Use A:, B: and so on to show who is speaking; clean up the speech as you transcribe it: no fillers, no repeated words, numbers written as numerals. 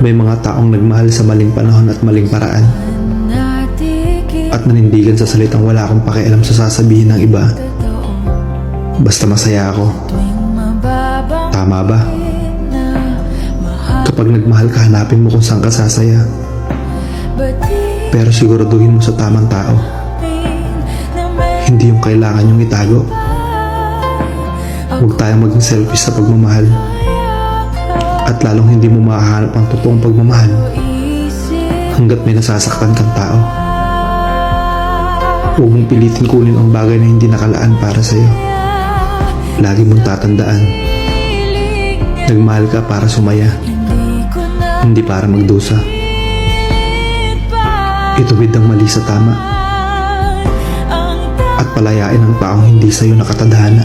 A: May mga taong nagmahal sa maling panahon at maling paraan, at nanindigan sa salitang wala akong pakialam sa sasabihin ng iba. Basta masaya ako. Tama ba? Kapag nagmahal ka, hanapin mo kung saan ka sasaya. Pero siguraduhin mo sa tamang tao. Hindi yung kailangan yung itago. Huwag tayong maging selfish sa pagmamahal. At lalong hindi mo mahahanap ang totoong pagmamahal hanggat may nasasaktan kang tao. Huwag mong pilitin kunin ang bagay na hindi nakalaan para sa'yo. Lagi mong tatandaan, nagmahal ka para sumaya, hindi para magdusa. Ituwid ang mali sa tama, at palayain ang taong hindi sa'yo nakatadhana.